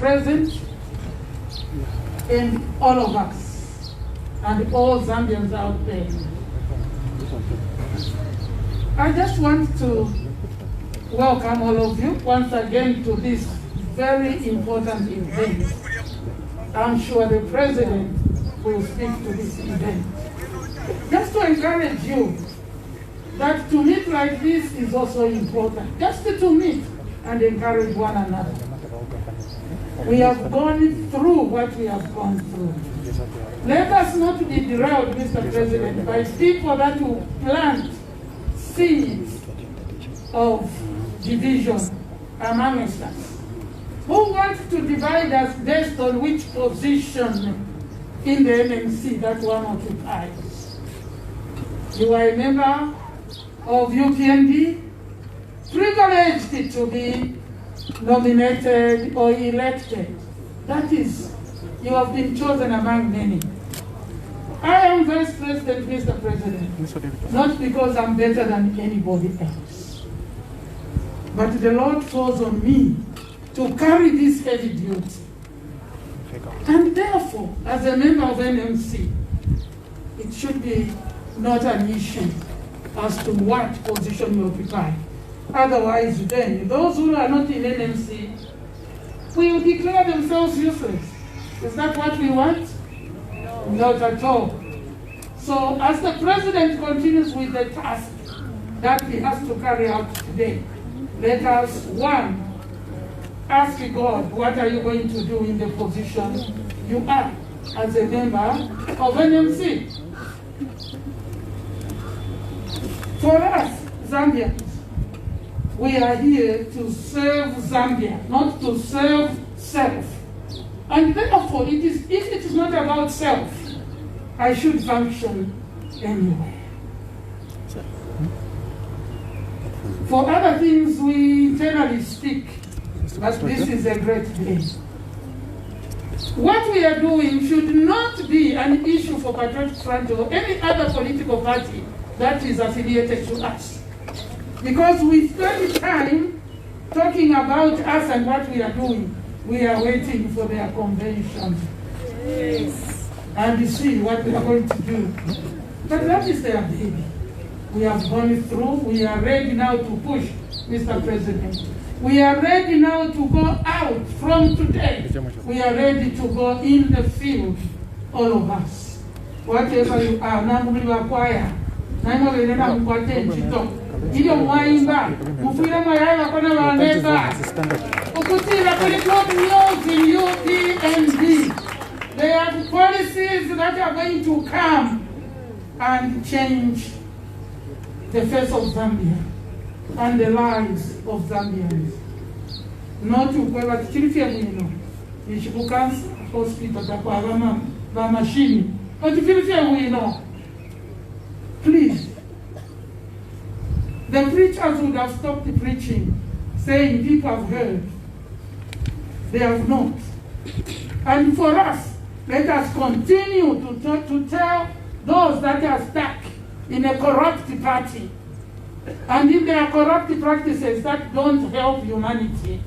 present, and all of us, and all Zambians out there. I just want to welcome all of you once again to this very important event. I'm sure the President will speak to this event. Just to encourage you that to meet like this is also important. Just to meet and encourage one another. We have gone through what we have gone through. Let us not be derailed, Mr. President, by people that will plant seeds of division among us, who want to divide us based on which position in the NMC that one occupies. You are a member of UPND, privileged to be nominated or elected. That is, you have been chosen among many. I am Vice President, Mr. President, not because I'm better than anybody else, but the Lord falls on me to carry this heavy duty. And therefore, as a member of NMC, it should be not an issue as to what position you occupy. Otherwise, then, those who are not in NMC will declare themselves useless. Is that what we want? No. Not at all. So, as the President continues with the task that he has to carry out today, let us, one, ask God, what are you going to do in the position you are as a member of NMC? For us, Zambians, we are here to serve Zambia, not to serve self. And therefore, if it is not about self, I should function anyway. For other things, we internally speak, but this is a great day. What we are doing should not be an issue for Patriotic Front or any other political party that is affiliated to us. Because we spend time talking about us and what we are doing. We are waiting for their convention. Yes. And see what we are going to do. But that is their baby. We have gone through. We are ready now to push, Mr. President. We are ready now to go out from today. We are ready to go in the field, all of us. Whatever you are, choir. Iyo mwaimba, mufira mayaya kona waneka. Ukutira kuli news in UPND. They have policies that are going to come and change the face of Zambia and the lives of Zambians. Not to go back to Chilifia, Ishibukansa Hospital, the machine. But to Chilifia, please. The preachers would have stopped preaching, saying people have heard. They have not. And for us, let us continue to tell those that are stuck in a corrupt party and in their corrupt practices that don't help humanity,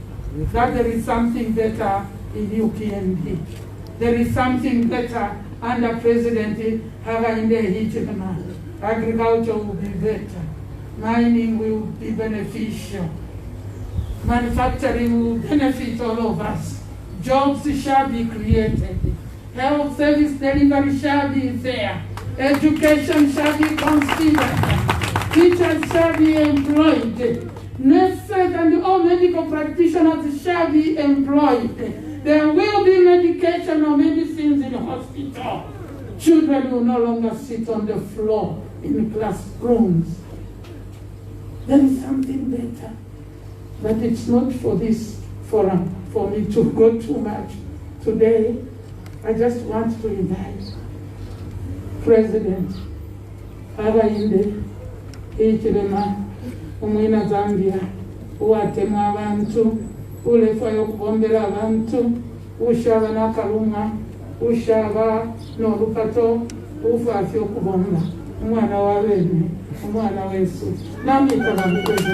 that there is something better in UPND. There is something better under President Hakainde Hichilema. Agriculture will be better. Mining will be beneficial. Manufacturing will benefit all of us. Jobs shall be created. Health service delivery shall be fair. Education shall be considered. Teachers shall be employed. Nurses and all medical practitioners shall be employed. There will be medication or medicines in the hospital. Children will no longer sit on the floor in classrooms. There is something better. But it's not for this forum, for me to go too much. Today, I just want to invite President Hakainde Hichilema, umwina Zambia, uwatema abantu, ulefa yokubombela abantu, ushaba nakaluma, ushaba n'olukato, ufafi okubomba. Umwana wa bene, umwana wesu. Namwita bamukwezi.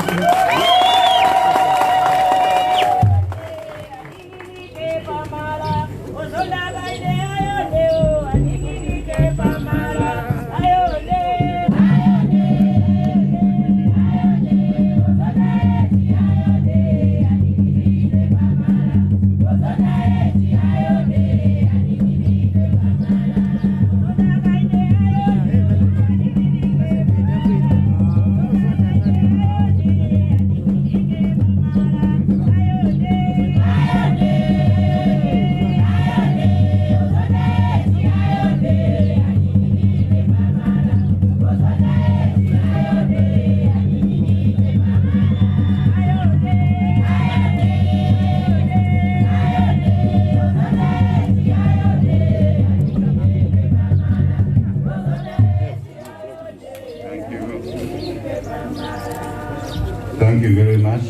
Thank you very much.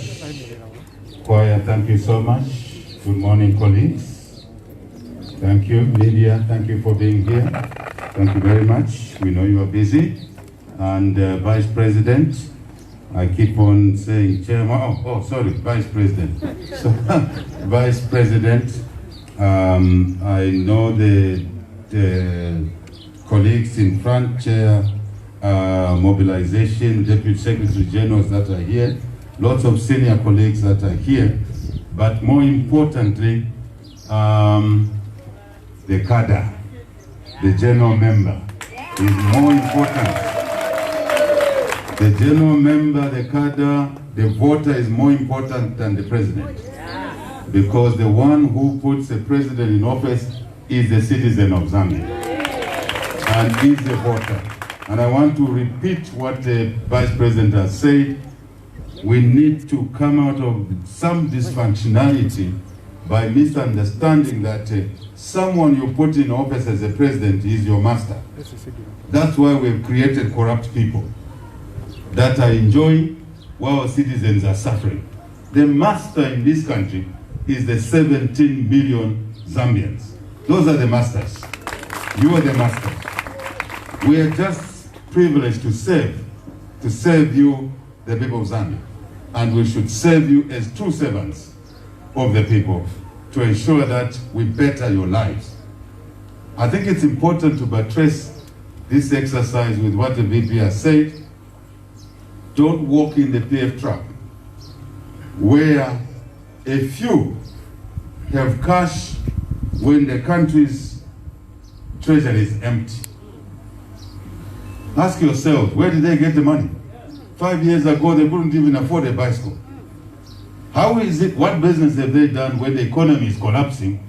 Choir, thank you so much. Good morning, colleagues. Thank you. Media, thank you for being here. Thank you very much. We know you are busy. And Vice President, I keep on saying Chairman, sorry, Vice President. So, Vice President, I know the colleagues in front, Chair, Mobilization, Deputy Secretary Generals that are here, lots of senior colleagues that are here, but more importantly, the cadre, the general member is more important. The general member, the cadre, the voter is more important than the president. Because the one who puts the president in office is the citizen of Zambia and is the voter. And I want to repeat what the Vice President has said. We need to come out of some dysfunctionality by misunderstanding that someone you put in office as a president is your master. That's why we've created corrupt people that are enjoying while our citizens are suffering. The master in this country is the 17 million Zambians. Those are the masters. You are the masters. We are just privileged to serve you, the people of Zambia. And we should serve you as true servants of the people to ensure that we better your lives. I think it's important to buttress this exercise with what the VP has said. Don't walk in the PF trap, where a few have cash when the country's treasury is empty. Ask yourself, where did they get the money? 5 years ago, they couldn't even afford a bicycle. How is it, what business have they done when the economy is collapsing?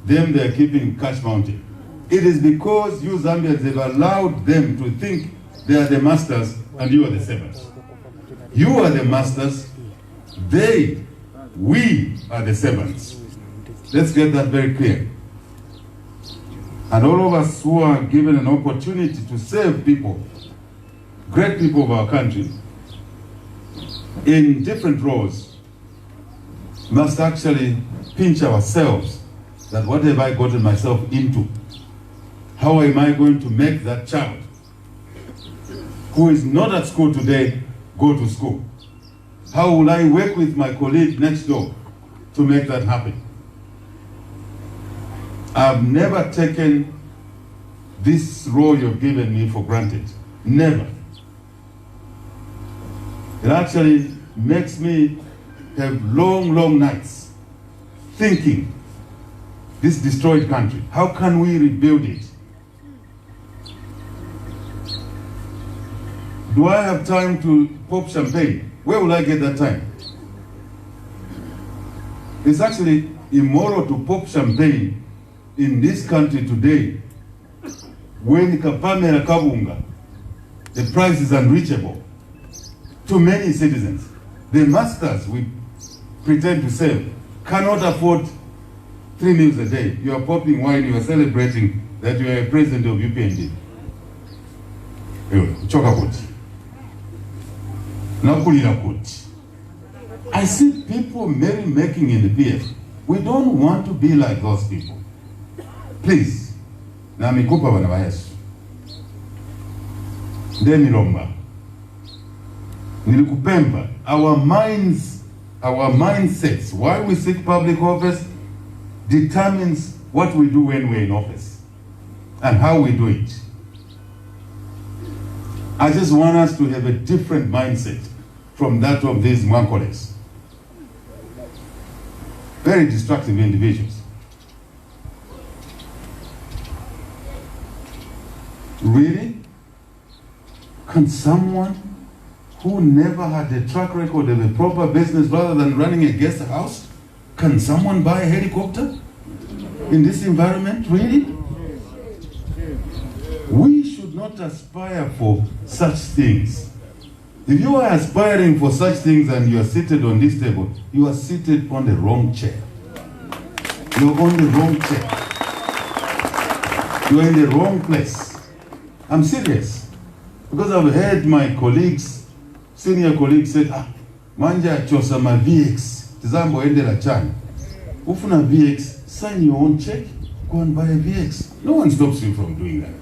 Them, they're keeping cash mountain. It is because you Zambians have allowed them to think they are the masters and you are the servants. You are the masters, we are the servants. Let's get that very clear. And all of us who are given an opportunity to serve people, great people of our country, in different roles, must actually pinch ourselves that what have I gotten myself into? How am I going to make that child who is not at school today go to school? How will I work with my colleague next door to make that happen? I've never taken this role you've given me for granted. Never. It actually makes me have long, long nights thinking, this destroyed country, how can we rebuild it? Do I have time to pop champagne? Where will I get that time? It's actually immoral to pop champagne in this country today when Kapamela Kabunga, the price is unreachable to many citizens. The masters we pretend to serve cannot afford 3 meals a day. You are popping wine, you are celebrating that you are a president of UPND. I see people merry-making in the PF. We don't want to be like those people. Please, namikupa bana ba Yesu. Ndeni lomba. Nilikupemba. Our mindsets, why we seek public office, determines what we do when we're in office and how we do it. I just want us to have a different mindset from that of these Mwankoles. Very destructive individuals. Really? Can someone who never had a track record of a proper business rather than running a guest house, can someone buy a helicopter in this environment? Really? We should not aspire for such things. If you are aspiring for such things and you are seated on this table, you are seated on the wrong chair. You're on the wrong chair. You're in the wrong place. I'm serious. Because I've heard my colleagues, senior colleagues said, Manja chosa ma VX, tizambo endela chani. Ufuna VX, sign your own check, go and buy a VX. No one stops you from doing that.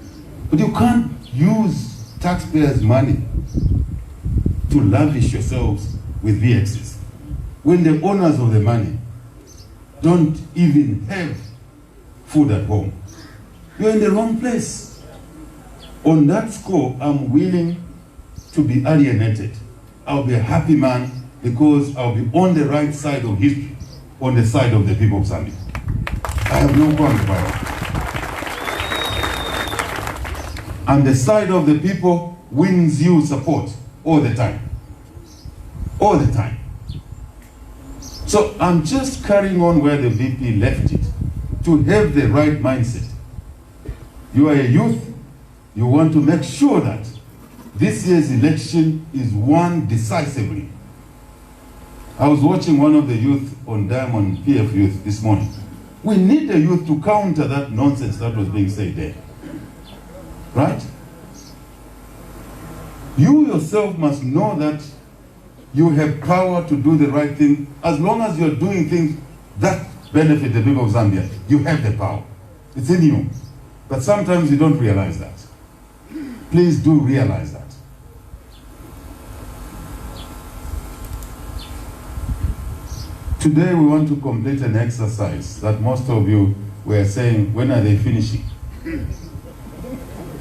But you can't use taxpayers' money to lavish yourselves with VXs when the owners of the money don't even have food at home. You're in the wrong place. On that score, I'm willing to be alienated. I'll be a happy man because I'll be on the right side of history, on the side of the people of Zambia. I have no qualms about it. And the side of the people wins you support all the time. All the time. So I'm just carrying on where the VP left it, to have the right mindset. You are a youth, you want to make sure that this year's election is won decisively. I was watching one of the youth on Diamond PF Youth this morning. We need the youth to counter that nonsense that was being said there. Right? You yourself must know that you have power to do the right thing. As long as you're doing things that benefit the people of Zambia, you have the power. It's in you. But sometimes you don't realize that. Please do realize that. Today we want to complete an exercise that most of you were saying, when are they finishing?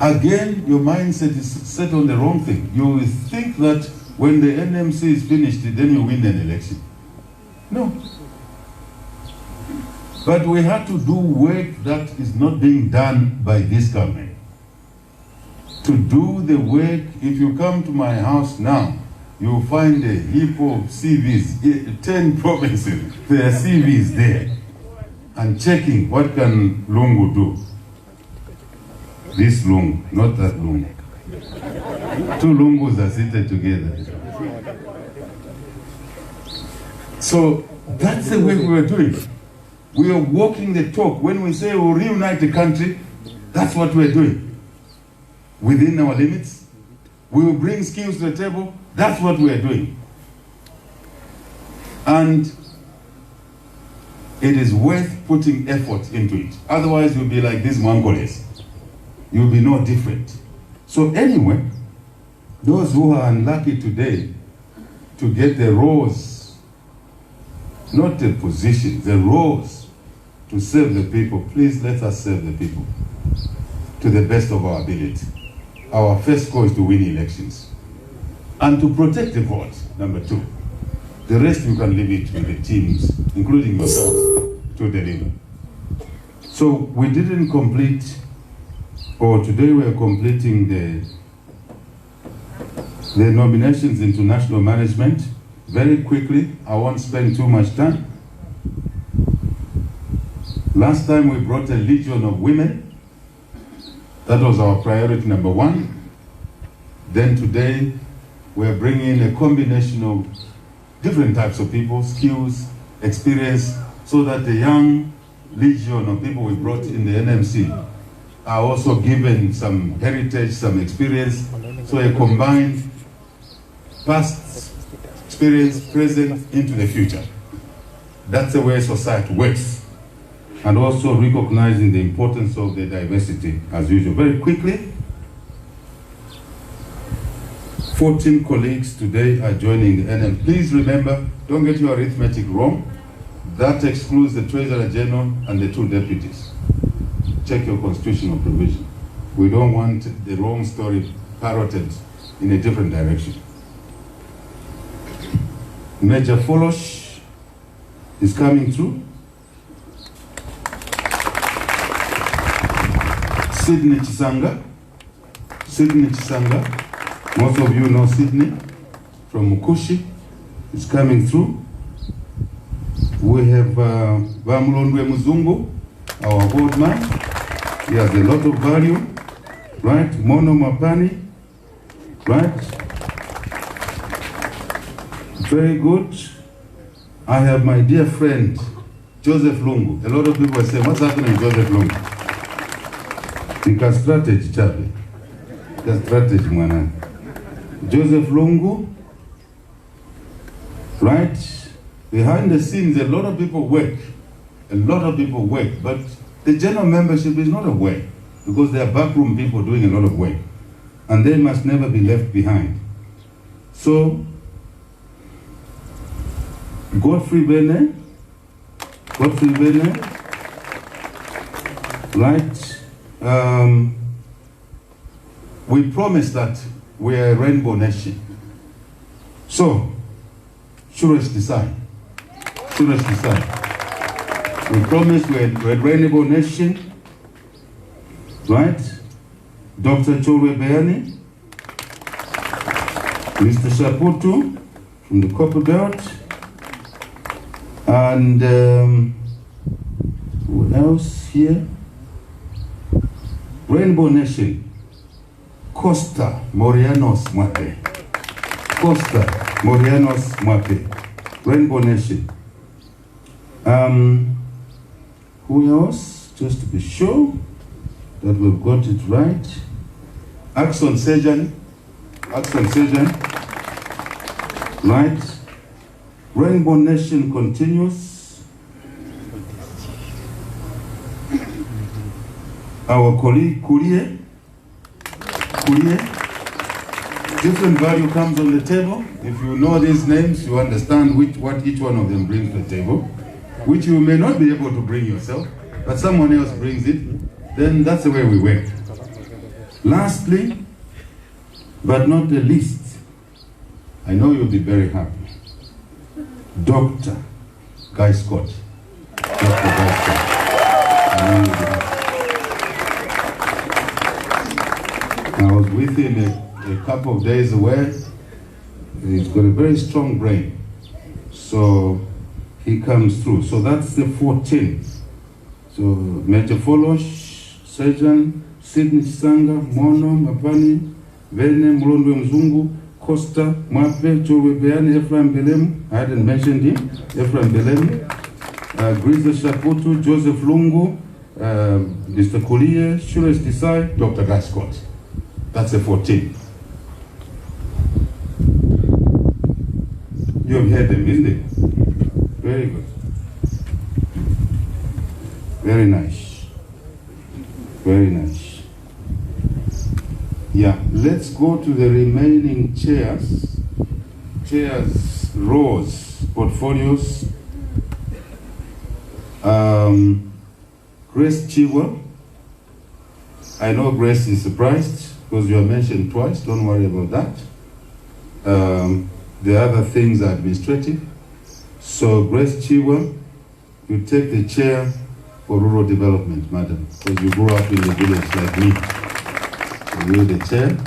Again, your mindset is set on the wrong thing. You will think that when the NMC is finished, then you win an election. No. But we have to do work that is not being done by this government. To do the work, if you come to my house now, you'll find a heap of CVs, 10 provinces, there are CVs there. And checking what can Lungu do. This Lungu, not that Lungu. Two Lungus are seated together. So that's the way we are doing. We are walking the talk. When we say we'll reunite the country, that's what we're doing. Within our limits, we will bring skills to the table. That's what we are doing. And it is worth putting effort into it. Otherwise, you'll be like these Mwankoles. You'll be no different. So anyway, those who are unlucky today to get the roles, not the positions, the roles to serve the people, please let us serve the people to the best of our ability. Our first goal is to win elections and to protect the vote, number 2. The rest you can leave it with the teams, including yourself, to deliver. So we didn't complete, or today we are completing the nominations into national management. Very quickly, I won't spend too much time. Last time we brought a legion of women. That was our priority number 1. Then today, we're bringing a combination of different types of people, skills, experience, so that the young legion of people we brought in the NMC are also given some heritage, some experience, so a combined past experience, present, into the future. That's the way society works. And also recognizing the importance of the diversity as usual. Very quickly, 14 colleagues today are joining the NMC. Please remember, don't get your arithmetic wrong. That excludes the Treasurer General and the 2 deputies. Check your constitutional provision. We don't want the wrong story parroted in a different direction. Major Folosh is coming through. Sydney Chisanga. Sydney Chisanga. Most of you know Sydney from Mukushi. Is coming through. We have Vamulondwe Muzungu, our board man. He has a lot of value, right? Mono Mapani, right? Very good. I have my dear friend, Joseph Lungu. A lot of people are saying, what's happening to Joseph Lungu? Nika strategy, Chabi. The strategy, mwana. Joseph Lungu, right? Behind the scenes, a lot of people work. A lot of people work, but the general membership is not aware because there are backroom people doing a lot of work, and they must never be left behind. So, Godfrey Bene, right? We promised that we are a rainbow nation. So, Suresh Desai. We promised we're a rainbow nation, right? Dr. Cholwe Beani, Mr. Shaputu from the Copper Belt, and who else here? Rainbow Nation, Costa Morianos Mwape. Rainbow Nation. Who else? Just to be sure that we've got it right. Axon Sejan, right? Rainbow Nation continues. Our colleague Kurie. Different value comes on the table. If you know these names, you understand what each one of them brings to the table, which you may not be able to bring yourself, but someone else brings it, then that's the way we work. Lastly, but not the least, I know you'll be very happy. Dr. Guy Scott. I was with him a couple of days away. He's got a very strong brain. So he comes through. So that's the 14th. So Major Folosh, Sejan, Sydney Chisanga, Mono, Mapani, Vene, Mulondwe Mzungu, Costa, Mwape, Cholwe Beani, Ephraim Belemu. I hadn't mentioned him. Ephraim Belemu. Griza Shaputu, Joseph Lungu, Mr. Kulie, Suresh Desai, Dr. Guy Scott. That's the 14th. You have heard them, isn't it? Very good. Very nice. Very nice. Yeah, let's go to the remaining chairs. Chairs, rows, portfolios. Grace Chiwa. I know Grace is surprised because you are mentioned twice. Don't worry about that. The other things are administrative. So Grace Chiwa, you take the chair for rural development, madam, because you grew up in the village like me. So you're the chair.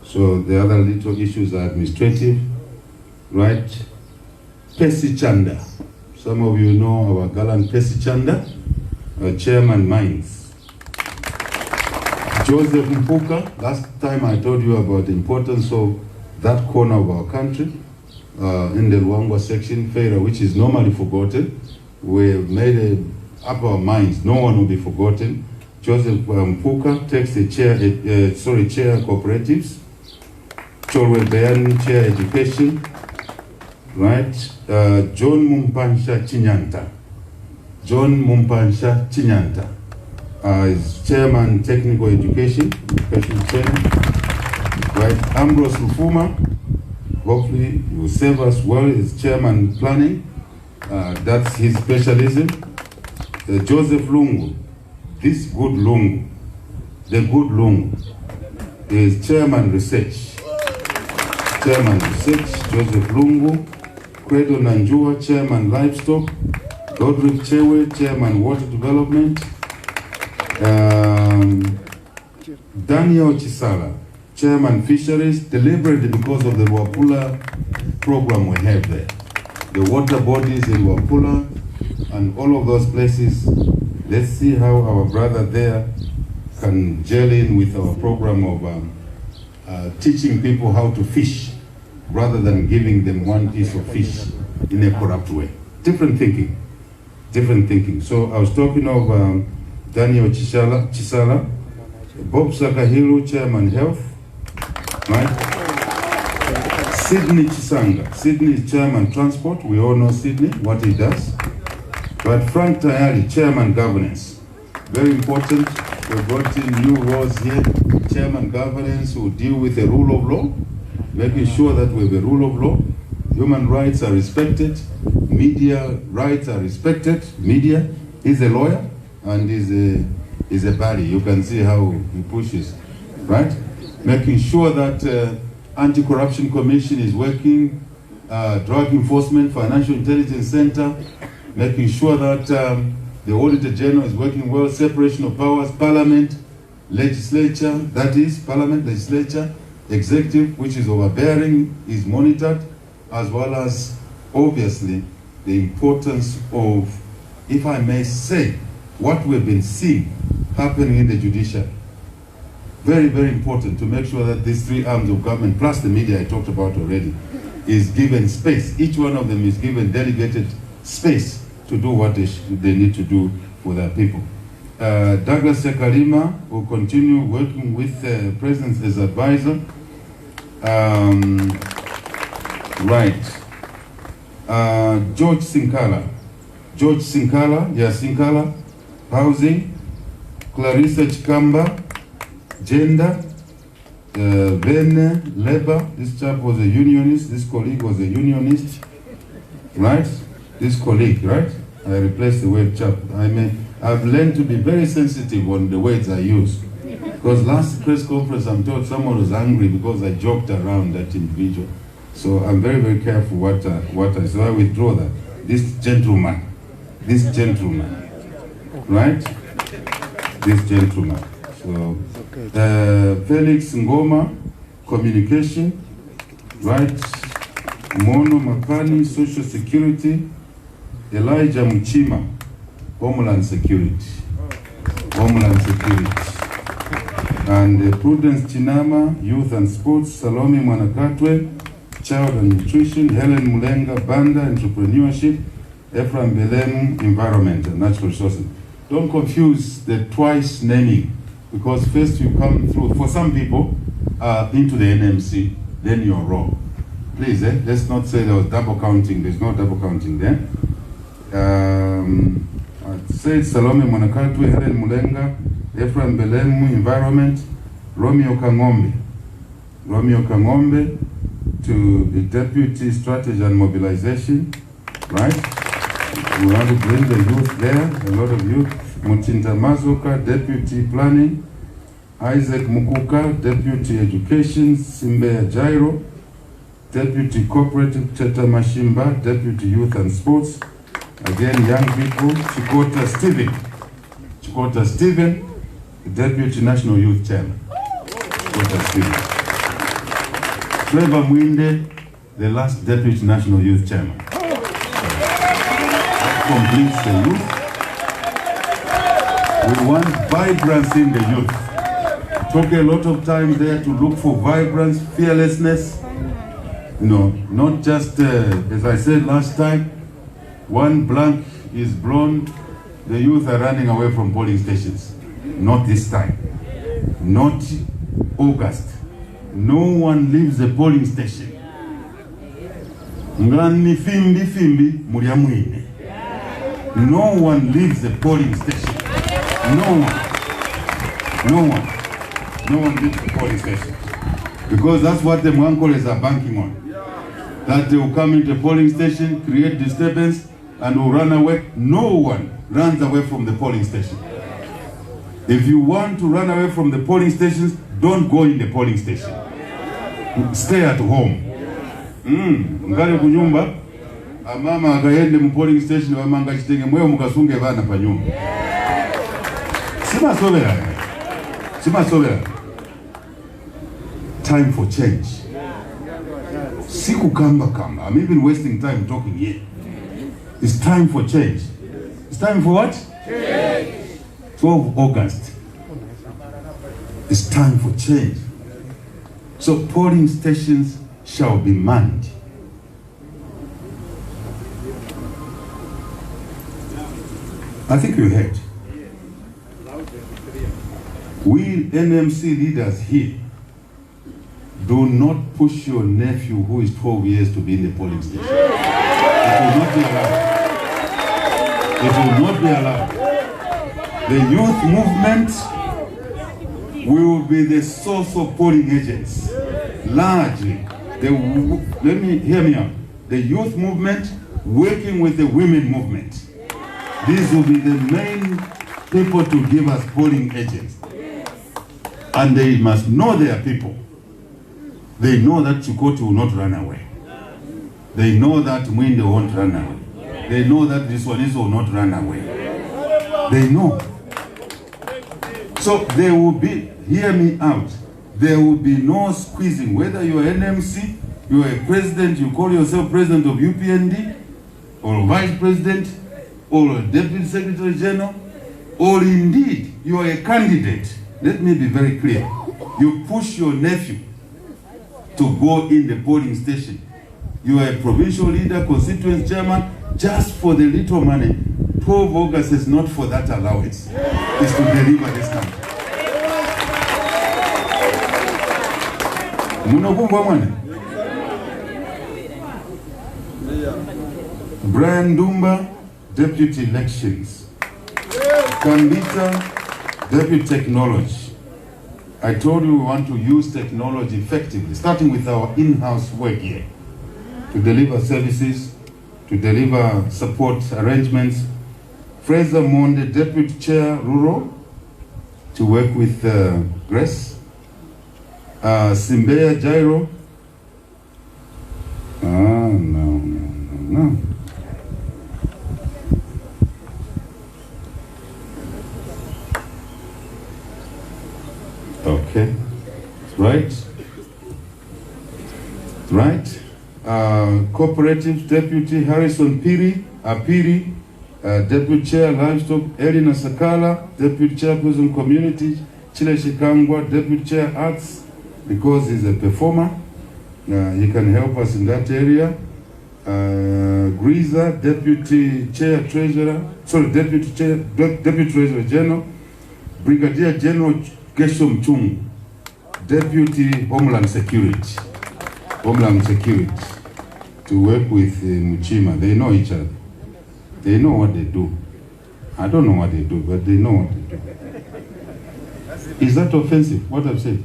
So the other little issues are administrative, right? Percy Chanda. Some of you know our gallant Percy Chanda, our chairman Mines. Joseph Mpuka, last time I told you about the importance of that corner of our country, in the Luangwa section, Feira, which is normally forgotten. We've made up our minds, no one will be forgotten. Joseph Mpuka takes the chair cooperatives. Cholwe Beani, chair education. Right? John Mumpansha Chinyanta. Is chairman technical education, training. Right? Ambrose Rufuma, hopefully he will serve us well as chairman planning. That's his specialism. Joseph Lungu, this good Lungu, the good Lungu, is Chairman Research. Chairman Research, Joseph Lungu. Credo Nanjua, Chairman Livestock. Godric Chewe, Chairman Water Development. Daniel Chisala, Chairman Fisheries, deliberately because of the Wapula program we have there. The water bodies in Wapula and all of those places. Let's see how our brother there can gel in with our program of teaching people how to fish rather than giving them one piece of fish in a corrupt way. Different thinking, different thinking. So I was talking of Daniel Chisala, Bob Sakahilu, Chairman Health, right? Sydney Chisanga. Sydney is Chairman Transport. We all know Sydney, what he does. But Frank Tayari, Chairman Governance. Very important. We brought in new roles here. Chairman Governance who deal with the rule of law, making sure that we have a rule of law. Human rights are respected. Media rights are respected. Media. He's a lawyer and is a buddy. You can see how he pushes, right? Making sure that Anti-Corruption Commission is working, Drug Enforcement, Financial Intelligence Center, making sure that the Auditor General is working well, separation of powers, Parliament, Legislature, that is Parliament, Legislature, Executive, which is overbearing, is monitored, as well as, obviously, the importance of, if I may say, what we've been seeing happening in the judiciary. Very, very important to make sure that these three arms of government, plus the media I talked about already, is given space. Each one of them is given delegated space to do what they need to do for their people. Douglas Sekalima will continue working with the President as advisor. Right. George Sinkala. George Sinkala, Sinkala, Housing. Clarissa Chikamba, Gender. Vene, Labor. This chap was a unionist. This colleague was a unionist. Right? This colleague, right? I replaced the word chap. I've learned to be very sensitive on the words I use. Because last press conference, I'm told someone was angry because I joked around that individual. So I'm very, very careful what I say. So I withdraw that. This gentleman, right? This gentleman. So, Felix Ngoma, Communication, right? Mono Makani, Social Security. Elijah Mchima, Homeland Security. And Prudence Chinama, Youth and Sports. Salome Mwanakatwe, Child and Nutrition. Helen Mulenga, Banda, Entrepreneurship. Ephraim Belemu, Environment and Natural Resources. Don't confuse the twice naming, because first you come through, for some people, into the NMC, then you're wrong. Please, let's not say there was double counting. There's no double counting there. I'd say Salome Mwanakatwe, Helen Mulenga, Ephraim Belemu, Environment, Romeo Kangombe to the Deputy Strategy and Mobilization, right? We want to bring the youth there, a lot of youth. Mutinda Mazuka, Deputy Planning, Isaac Mukuka, Deputy Education, Simbeya Jairo, Deputy Cooperative Cheta Mashimba, Deputy Youth and Sports. Again, young people, Chikota Stephen, Deputy National Youth Chairman. Chikota Stephen. Trevor Mwinde, the last Deputy National Youth Chairman. That completes the youth. We want vibrancy in the youth. Took a lot of time there to look for vibrance, fearlessness. No, not just, as I said last time, one blank is blown, the youth are running away from polling stations. Not this time. Not August. No one leaves the polling station. No one leaves the polling station. No one leaves the polling station. Because that's what the Mwankoles are banking on. That they will come into the polling station, create disturbance, and will run away. No one runs away from the polling station. If you want to run away from the polling stations, don't go in the polling station. Stay at home. Ngale kunyumba, mama akaende mu polling station wamanga chitenge mweyo mukasunge vana pa nyumba. Sima sobera. Time for change. Siku kamba. I'm even wasting time talking here. It's time for change. It's time for what? Change. 12 August. It's time for change. So polling stations shall be manned. I think you heard. We NMC leaders here do not push your nephew who is 12 years to be in the polling station. It will not be allowed. It will not be allowed. The youth movement will be the source of polling agents. Largely, hear me out. The youth movement working with the women movement. These will be the main people to give us polling agents. And they must know their people. They know that Chukoti will not run away. They know that Mwinde won't run away. They know that this one will not run away. They know. So there will be, hear me out, there will be no squeezing. Whether you are NMC, you are a president, you call yourself president of UPND, or vice president, or a deputy secretary general, or indeed you are a candidate. Let me be very clear. You push your nephew to go in the polling station. You are a provincial leader, constituent chairman, just for the little money. 12 August is not for that allowance. It's to deliver this country. Brian Dumba, Deputy Elections. Kambita, Deputy Technology. I told you we want to use technology effectively, starting with our in-house work here, to deliver services, to deliver support arrangements. Fraser Monde, Deputy Chair Rural, to work with Grace. Simbeya Jairo. No. Okay. Right. Cooperative Deputy Harrison Piri, Deputy Chair Livestock Elina Sakala, Deputy Chairperson Community Chile Shikangwa, Deputy Chair Arts, because he's a performer. He can help us in that area. Griza, Deputy Treasurer General. Brigadier General Gesho Chung, Deputy Homeland Security, to work with Muchima. They know each other. They know what they do. I don't know what they do, but they know what they do. Is that offensive, what I've said?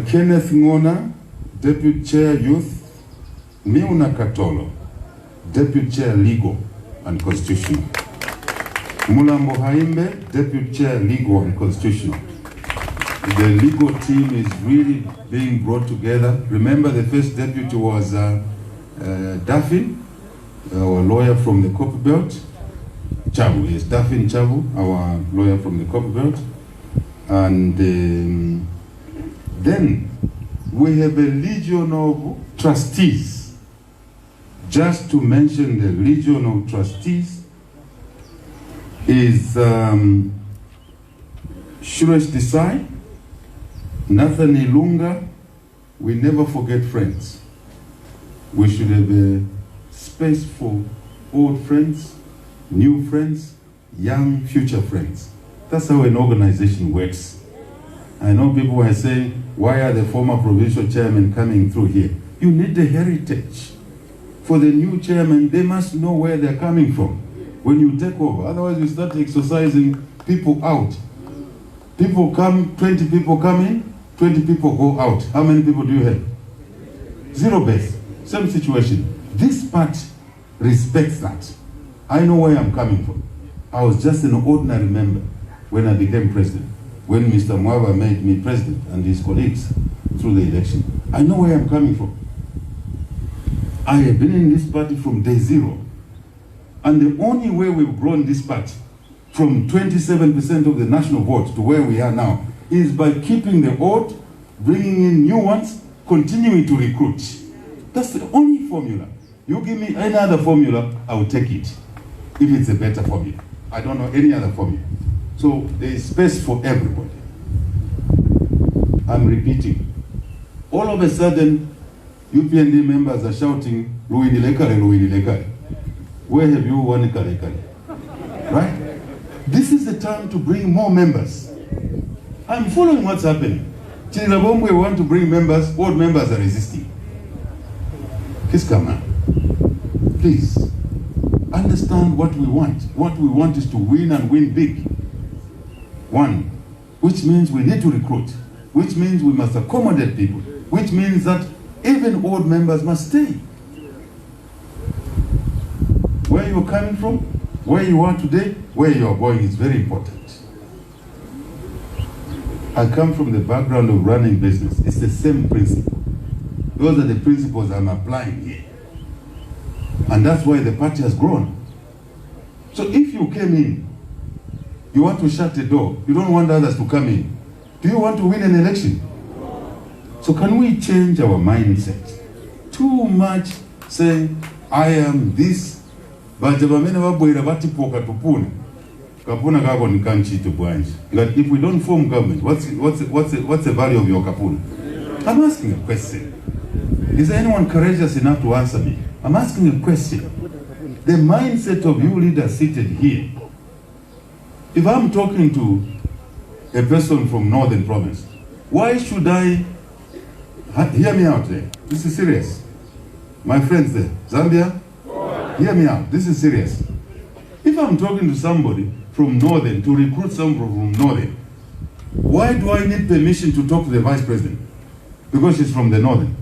Kenneth Ngona, Deputy Chair Youth. Miuna Katolo, Deputy Chair Legal and Constitutional. Mulambo Haimbe, Deputy Chair Legal and Constitutional. The legal team is really being brought together. Remember, the first deputy was Daffin, our lawyer from the Copper Belt. Chabu, yes, Daffin Chabu, our lawyer from the Copper Belt. And then we have a legion of trustees. Just to mention the legion of trustees is Suresh Desai, Nathan Ilunga. We never forget friends. We should have a space for old friends, new friends, young future friends. That's how an organization works. I know people are saying, why are the former provincial chairmen coming through here? You need the heritage. For the new chairman, they must know where they're coming from when you take over. Otherwise, you start exercising people out. People come, 20 people come in, 20 people go out. How many people do you have? Zero base. same situation. This party respects that. I know where I'm coming from. I was just an ordinary member when I became president, when Mr. Mwaba made me president and his colleagues through the election. I know where I'm coming from. I have been in this party from day zero. And the only way we've grown this party from 27% of the national vote to where we are now is by keeping the old, bringing in new ones, continuing to recruit. That's the only formula. You give me any other formula, I will take it, if it's a better formula. I don't know any other formula. So there is space for everybody. I'm repeating. All of a sudden, UPND members are shouting, Luini Lekare, Luini Lekare. Where have you won Kare Kare? Right? This is the time to bring more members. I'm following what's happening. Chirilabombwe want to bring members, board members are resisting. Kiskama, please, understand what we want. What we want is to win and win big. One, which means we need to recruit, which means we must accommodate people, which means that even old members must stay. Where you're coming from, where you are today, where you are going is very important. I come from the background of running business. It's the same principle. Those are the principles I'm applying here. And that's why the party has grown. So if you came in, you want to shut the door, you don't want others to come in, do you want to win an election? So can we change our mindset? Too much saying, I am this, but if we don't form government, what's the value of your kapuna? I'm asking a question. Is there anyone courageous enough to answer me? I'm asking a question. The mindset of you leaders seated here, if I'm talking to a person from Northern Province, why should I, hear me out there, this is serious. My friends there, Zambia, hear me out, this is serious. If I'm talking to somebody from Northern, to recruit someone from Northern, why do I need permission to talk to the Vice President? Because she's from the Northern.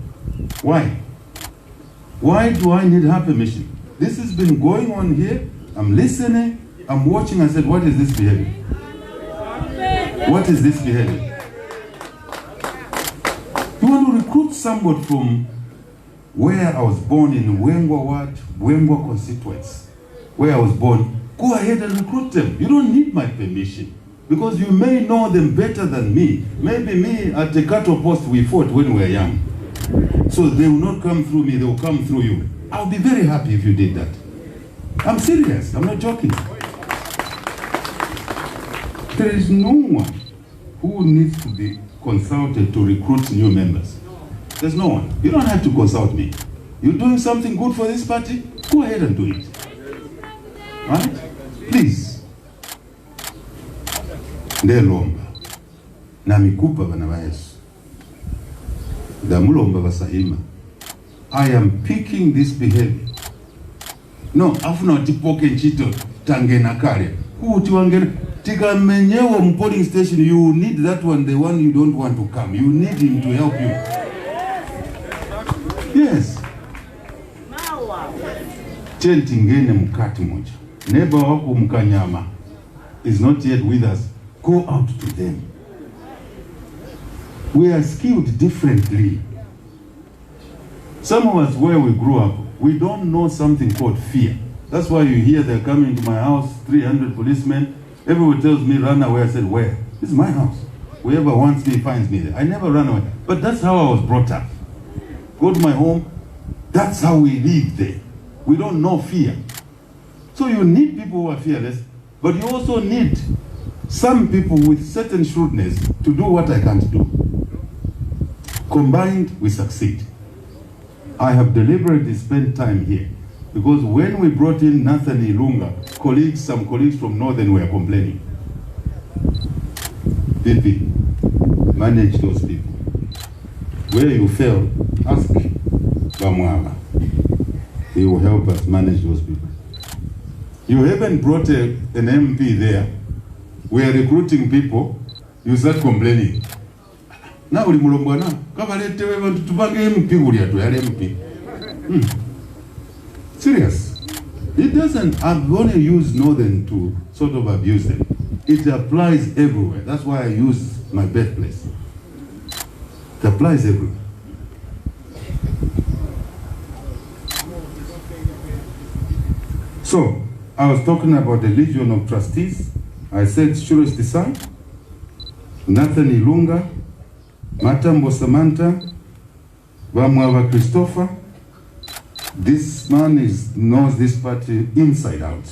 Why? Why do I need her permission? This has been going on here. I'm listening, I'm watching. I said, what is this behavior? What is this behavior? You want to recruit somebody from where I was born in Wengwa Ward, Wengwa constituency, where I was born, go ahead and recruit them. You don't need my permission because you may know them better than me. Maybe me at the cattle post we fought when we were young. So they will not come through me, they will come through you. I'll be very happy if you did that. I'm serious, I'm not joking. There is no one who needs to be consulted to recruit new members. There's no one. You don't have to consult me. You're doing something good for this party? Go ahead and do it. Right? Please. Ndelomba. Namikupa bana ba Yesu. Damulomba basahima. I am picking this behavior. No, afuna tipoke nchito tangena kare. Kuti wangena tika menyewa polling station, you need that one, the one you don't want to come. You need him to help you. Yes. Chentingene mkati moja. Neighbor wako mkanyama is not yet with us. Go out to them. We are skilled differently. Some of us, where we grew up, we don't know something called fear. That's why you hear they're coming to my house, 300 policemen. Everyone tells me, run away. I said, where? This is my house. Whoever wants me finds me there. I never run away. But that's how I was brought up. Go to my home. That's how we live there. We don't know fear. So you need people who are fearless, but you also need some people with certain shrewdness to do what I can't do. Combined, we succeed. I have deliberately spent time here because when we brought in Nathan Ilunga, some colleagues from Northern were complaining. PP, manage those people. Where you fail, ask Bamwaba. He will help us manage those people. You haven't brought an MP there. We are recruiting people. You start complaining. Now we mulomba na kabalete we want to tubange MP uli atu yale MP. Serious. It doesn't, I've only used Northern to sort of abuse them. It applies everywhere. That's why I use my birthplace. It applies everywhere. So, I was talking about the Legion of Trustees. I said Shuresh Desai, Nathan Ilunga, Matambo Samantha, Vamwava Christopher. This man knows this party inside out.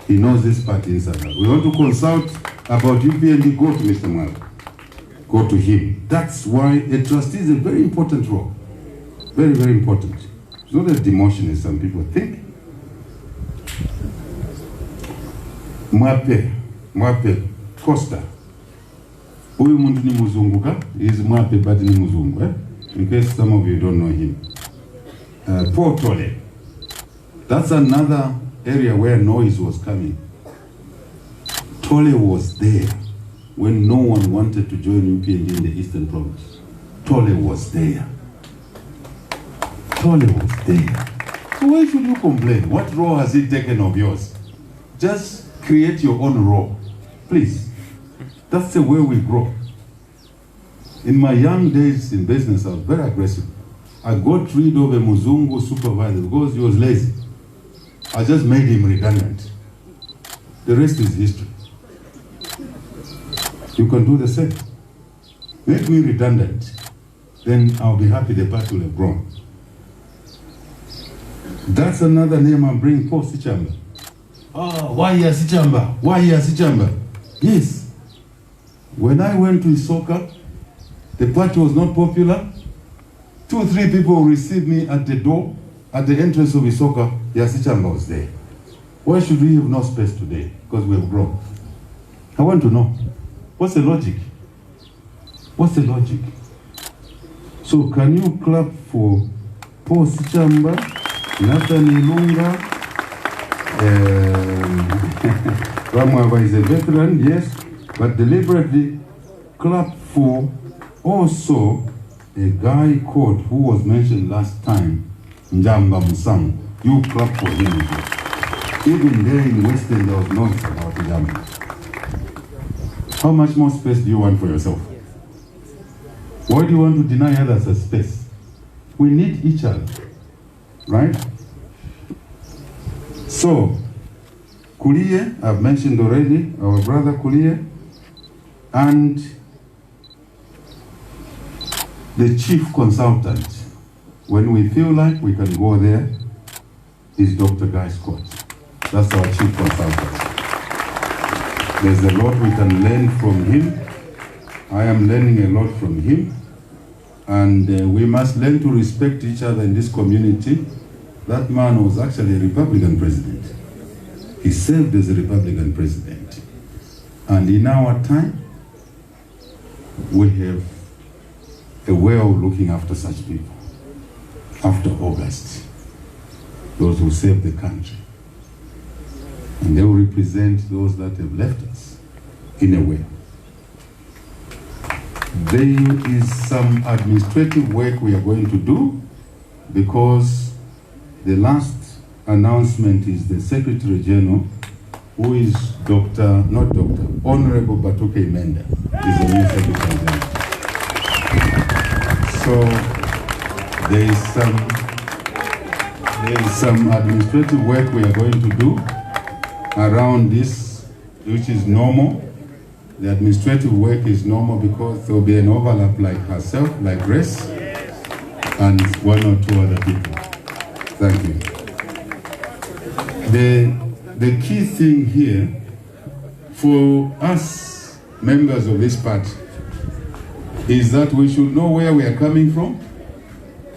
He knows this party inside out. We want to consult about UPND, go to Mr. Mwava. Go to him. That's why a trustee is a very important role. Very, very important. It's not a demotion as some people think. Mwape, Costa. Huyu mundu ni muzungu ka? He is Mwape but ni muzungu. In case some of you don't know him. Paul Tole. That's another area where noise was coming. Tole was there when no one wanted to join UPND in the Eastern Province. Tole was there. Tole was there. So why should you complain? What role has he taken of yours? Just create your own role. Please. That's the way we grow. In my young days in business, I was very aggressive. I got rid of a Muzungu supervisor because he was lazy. I just made him redundant. The rest is history. You can do the same. Make me redundant. Then I'll be happy the party will have grown. That's another name I'm bringing, Paul Sichamba. Oh, why here Sichamba? Why here Sichamba? Yes. When I went to Isoka, the party was not popular. 2 or 3 people received me at the door, at the entrance of Isoka. Yasichamba was there. Why should we have no space today? Because we have grown. I want to know, what's the logic? What's the logic? So can you clap for Paul Sichamba, Nathan Ilunga, Ramwava is a veteran, yes, but deliberately clap for also a guy called who was mentioned last time, Njamba Musamu. You clap for him. Even there in Western, there was noise about Njamba. How much more space do you want for yourself? Why do you want to deny others a space? We need each other, right? So, Kulie, I've mentioned already, our brother Kulie, and the chief consultant, when we feel like we can go there, is Dr. Guy Scott. That's our chief consultant. There's a lot we can learn from him. I am learning a lot from him. And we must learn to respect each other in this community. That man was actually a Republican president. He served as a Republican president. And in our time, we have a way of looking after such people. After August, those who serve the country. And they will represent those that have left us, in a way. There is some administrative work we are going to do, because the last announcement is the Secretary General, who is Honorable Batuke Imenda, is the new Secretary General. So there is some administrative work we are going to do around this, which is normal. The administrative work is normal because there will be an overlap like herself, like Grace, and 1 or 2 other people. Thank you. The key thing here for us members of this party is that we should know where we are coming from,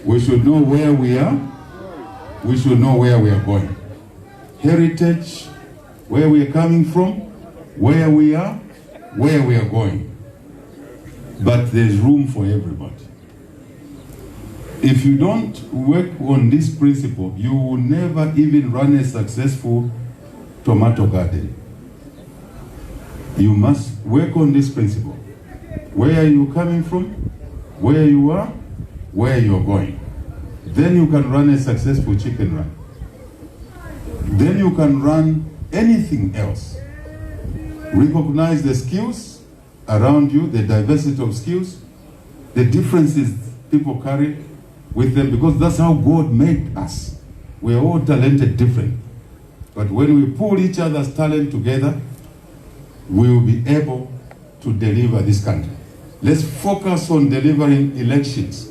we should know where we are, we should know where we are going. Heritage, where we are coming from, where we are, where we are going. But there's room for everybody. If you don't work on this principle, you will never even run a successful tomato garden. You must work on this principle. Where are you coming from? Where you are? Where you're going. then you can run a successful chicken run. Then you can run anything else. Recognize the skills around you, the diversity of skills, the differences people carry with them, because that's how God made us. We're all talented different. But when we pull each other's talent together, we will be able to deliver this country. Let's focus on delivering elections.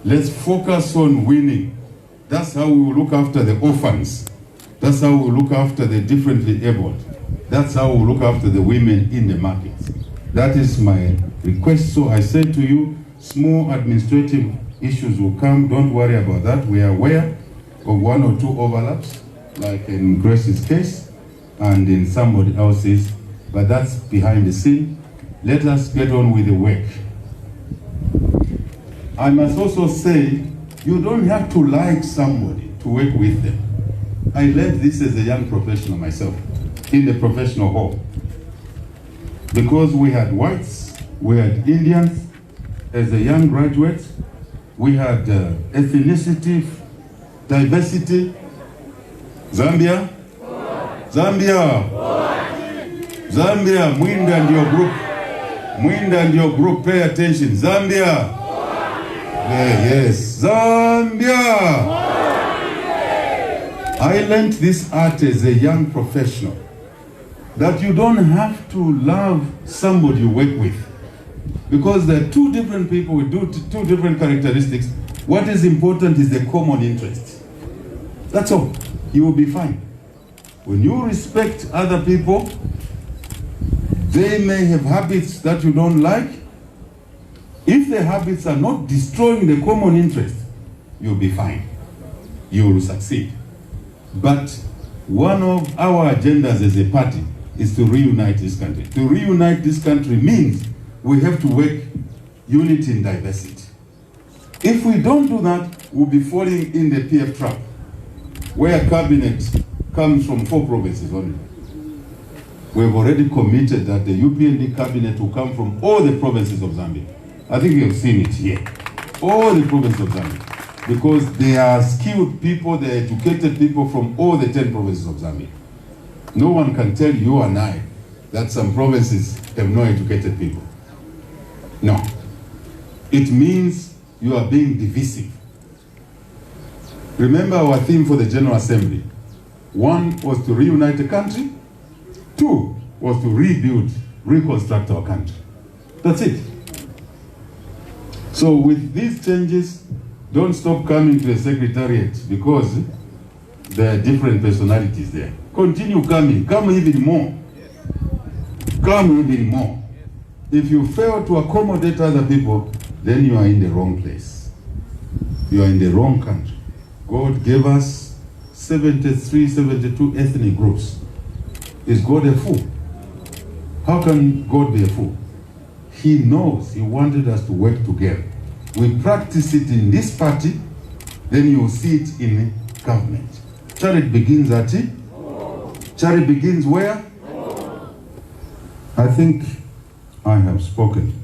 Let's focus on winning. That's how we will look after the orphans. That's how we will look after the differently abled. That's how we will look after the women in the markets. That is my request. So I say to you, small administrative issues will come. Don't worry about that. We are aware of one or two overlaps, like in Grace's case and in somebody else's, but that's behind the scene. Let us get on with the work. I must also say, you don't have to like somebody to work with them. I learned this as a young professional myself, in the professional hall. Because we had whites, we had Indians, as a young graduate, we had ethnicity, diversity. Zambia? Zambia! Zambia, Mwinda and your group. Mwinda and your group, pay attention. Zambia! Yes, Zambia! I learned this art as a young professional, that you don't have to love somebody you work with, because there are two different people with two different characteristics. What is important is the common interest. That's all. You will be fine. When you respect other people, they may have habits that you don't like. If the habits are not destroying the common interest, you'll be fine. You will succeed. But one of our agendas as a party is to reunite this country. To reunite this country means we have to work unity in diversity. If we don't do that, we'll be falling in the PF trap, where cabinet comes from 4 provinces only. We've already committed that the UPND cabinet will come from all the provinces of Zambia. I think you've seen it here. All the provinces of Zambia. Because they are skilled people, they are educated people from all the 10 provinces of Zambia. No one can tell you and I that some provinces have no educated people. No. It means you are being divisive. Remember our theme for the General Assembly. 1 was to reunite the country. 2 was to rebuild, reconstruct our country. That's it. So with these changes, don't stop coming to the Secretariat because there are different personalities there. Continue coming. Come even more. Come even more. If you fail to accommodate other people, then you are in the wrong place. You are in the wrong country. God gave us 73, 72 ethnic groups. Is God a fool? How can God be a fool? He knows He wanted us to work together. We practice it in this party, then you will see it in government. Charity begins at it. Charity begins where? I think I have spoken.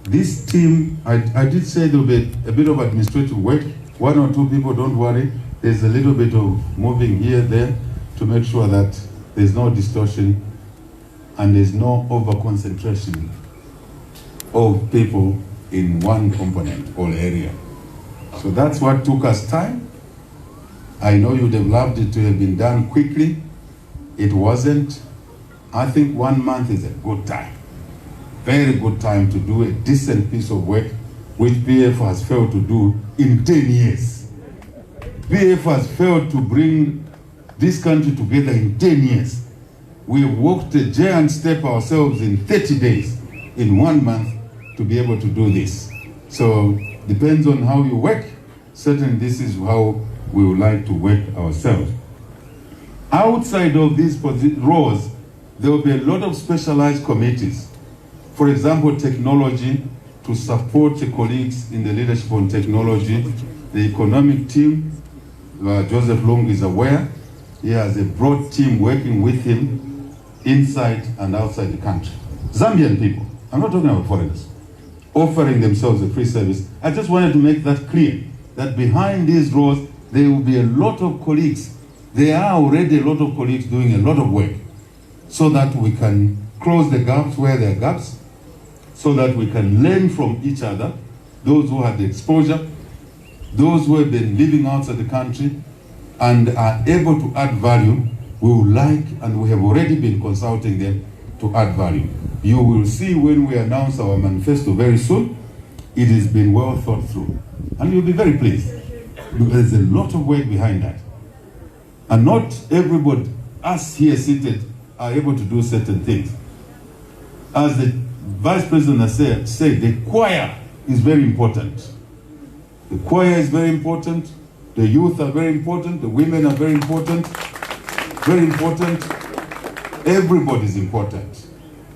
This team, I did say there will be a bit of administrative work. 1 or 2 people, don't worry. There's a little bit of moving here, there, to make sure that there's no distortion and there's no over-concentration of people in one component or area. So that's what took us time. I know you'd have loved it to have been done quickly. It wasn't. I think 1 month is a good time. Very good time to do a decent piece of work, which PF has failed to do in 10 years. PF has failed to bring this country together in 10 years. We walked a giant step ourselves in 30 days, in 1 month, to be able to do this. So, depends on how you work. Certainly this is how we would like to work ourselves. Outside of these roles, there will be a lot of specialized committees. For example, technology, to support the colleagues in the leadership on technology. The economic team, Joseph Long is aware. He has a broad team working with him inside and outside the country. Zambian people, I'm not talking about foreigners, offering themselves a free service. I just wanted to make that clear, that behind these roles, there will be a lot of colleagues. There are already a lot of colleagues doing a lot of work so that we can close the gaps where there are gaps, so that we can learn from each other, those who have the exposure, those who have been living outside the country and are able to add value. We would like, and we have already been consulting them to add value. You will see when we announce our manifesto very soon, it has been well thought through. And you'll be very pleased, because there's a lot of work behind that. And not everybody, us here seated, are able to do certain things. As the Vice President has said, the choir is very important. The choir is very important. The youth are very important. The women are very important. Very important. Everybody is important.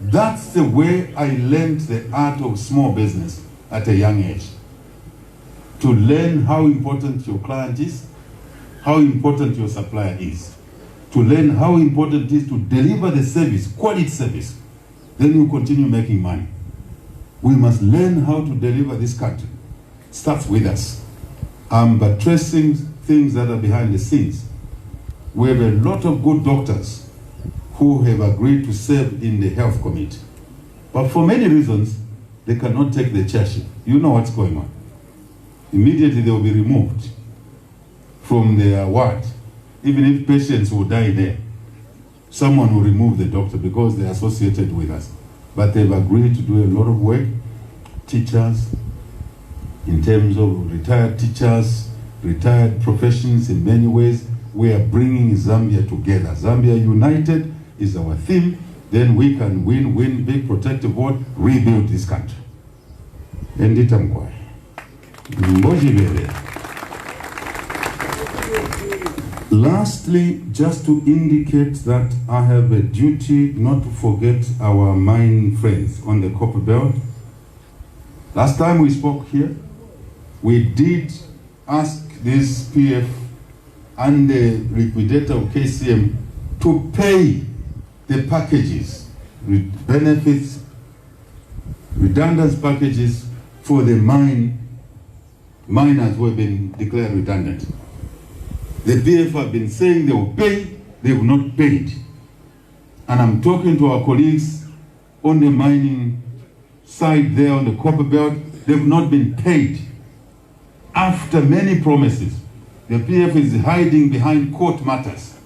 That's the way I learned the art of small business at a young age. To learn how important your client is, how important your supplier is. To learn how important it is to deliver the service, quality service. Then you continue making money. We must learn how to deliver this country. It starts with us. I'm buttressing things that are behind the scenes. We have a lot of good doctors who have agreed to serve in the health committee. But for many reasons, they cannot take the chairship. You know what's going on. Immediately they will be removed from their ward. Even if patients will die there, someone will remove the doctor because they're associated with us. But they've agreed to do a lot of work. Teachers, in terms of retired teachers, retired professions in many ways, we are bringing Zambia together. Zambia United is our theme. Then we can win big protective vote, rebuild this country. Endita Mkwai. Lastly, just to indicate that I have a duty not to forget our mine friends on the Copper Belt. Last time we spoke here, we did ask this PF and the liquidator of KCM to pay the packages, benefits, redundant packages for the miners who have been declared redundant. The PF have been saying they will pay, they have not paid. And I'm talking to our colleagues on the mining side there on the Copper Belt, they've not been paid. After many promises, the PF is hiding behind court matters.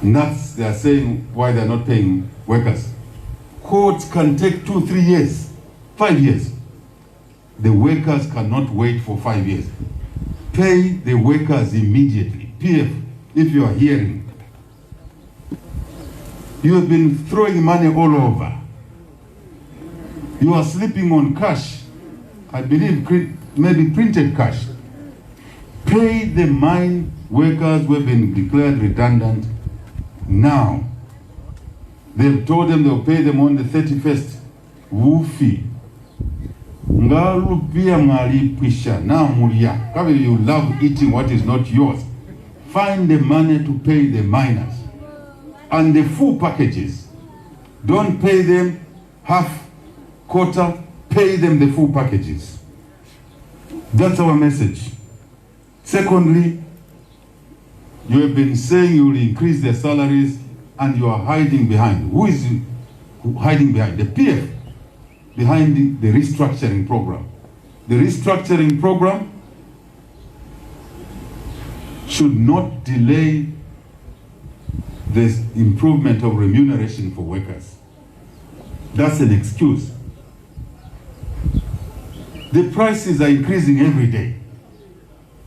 And that's, they are saying why they're not paying workers. Courts can take 2-3 years, 5 years. The workers cannot wait for 5 years. Pay the workers immediately. PF, if you are hearing, you have been throwing money all over. You are sleeping on cash. I believe maybe printed cash. Pay the mine workers who have been declared redundant now. They've told them they'll pay them on the 31st. Wufi. Ngalupia malipisha na mulia. Probably you love eating what is not yours. Find the money to pay the miners. And the full packages. Don't pay them half, quarter, pay them the full packages. That's our message. Secondly, you have been saying you will increase their salaries and you are hiding behind. Who is hiding behind? The PF, behind the restructuring program. The restructuring program should not delay the improvement of remuneration for workers. That's an excuse. The prices are increasing every day.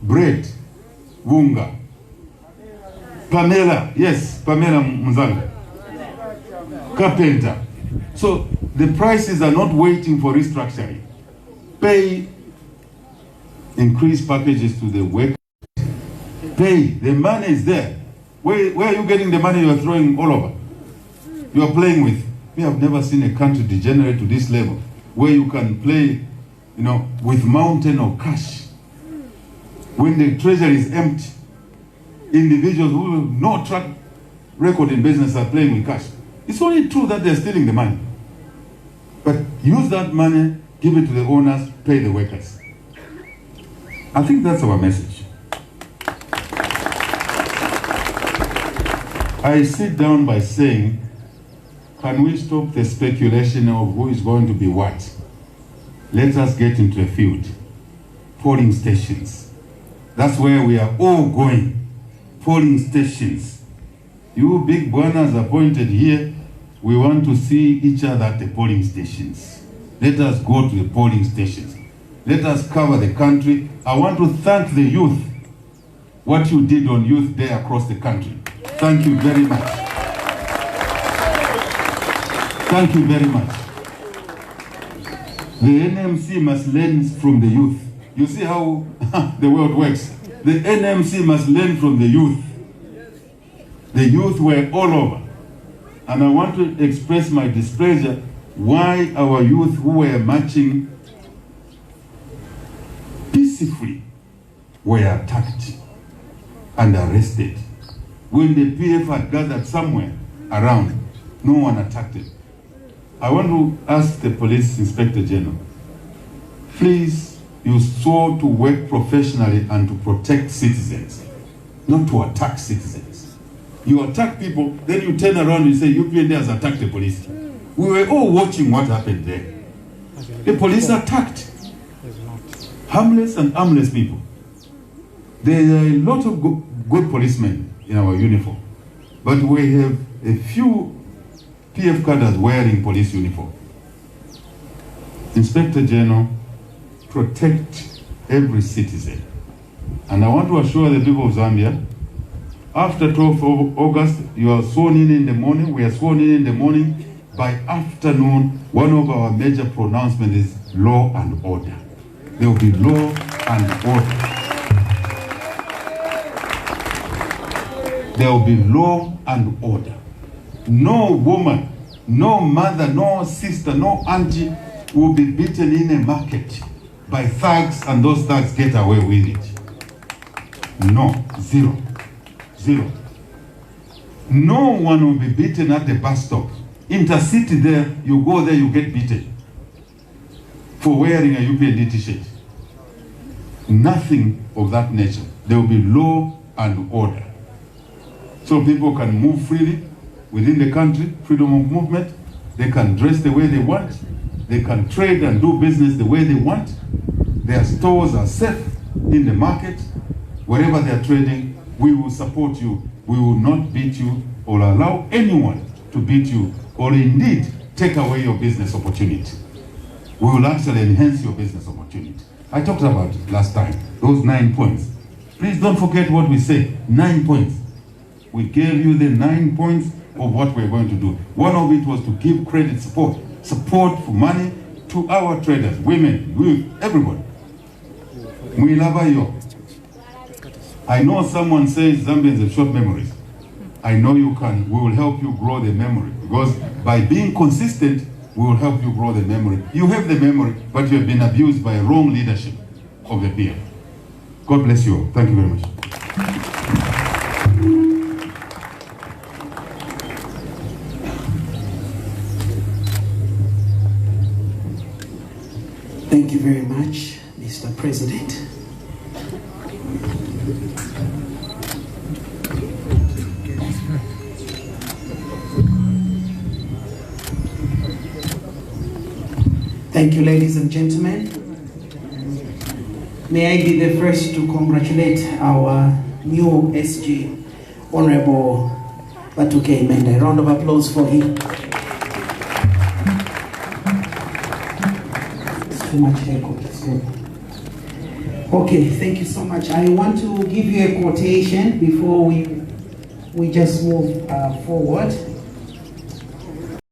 Bread, Vunga, Pamela, yes, Pamela Mzanga, Carpenter. So the prices are not waiting for restructuring. Pay increased packages to the workers. Pay, the money is there. Where are you getting the money you are throwing all over? You are playing with. We have never seen a country degenerate to this level, where you can play, with mountain of cash. When the treasury is empty, individuals who have no track record in business are playing with cash. It's only true that they're stealing the money. But use that money, give it to the owners, pay the workers. I think that's our message. I sit down by saying, can we stop the speculation of who is going to be what? Let us get into the field. Polling stations. That's where we are all going. Polling stations. You big buanas appointed here, we want to see each other at the polling stations. Let us go to the polling stations. Let us cover the country. I want to thank the youth. What you did on Youth Day across the country. Thank you very much. Thank you very much. The NMC must learn from the youth. You see how the world works. The NMC must learn from the youth. The youth were all over. And I want to express my displeasure why our youth who were marching peacefully were attacked and arrested. When the PF had gathered somewhere around, no one attacked it. I want to ask the Police Inspector General, please, you swore to work professionally and to protect citizens, not to attack citizens. You attack people, then you turn around and say, UPND has attacked the police. We were all watching what happened there. The police attacked harmless and armless people. There are a lot of good policemen in our uniform, but we have a few PF cadres wearing police uniform. Inspector General, protect every citizen. And I want to assure the people of Zambia, after 12th of August, you are sworn in the morning, we are sworn in the morning. By afternoon, one of our major pronouncements is law and order. There will be law and order. There will be law and order. No woman, no mother, no sister, no auntie will be beaten in a market by thugs and those thugs get away with it. No, zero. Zero. No one will be beaten at the bus stop. Intercity there, you go there, you get beaten for wearing a UPND t-shirt. Nothing of that nature. There will be law and order. So people can move freely within the country, freedom of movement. They can dress the way they want. They can trade and do business the way they want. Their stores are safe in the market. Wherever they are trading, we will support you. We will not beat you or allow anyone to beat you or indeed take away your business opportunity. We will actually enhance your business opportunity. I talked about it last time, those 9 points. Please don't forget what we said, 9 points. We gave you the 9 points of what we're going to do. One of it was to give credit support for money to our traders, women, youth, everybody. I know someone says Zambians have short memories. I know you can, we will help you grow the memory, because by being consistent, we will help you grow the memory. You have the memory, but you have been abused by wrong leadership of the PF. God bless you all. Thank you very much. Thank you very much, Mr. President. Thank you, ladies and gentlemen. May I be the first to congratulate our new SG, Honorable Batuke Mende. A round of applause for him. It's too much echo. Okay, thank you so much. I want to give you a quotation before we just move forward.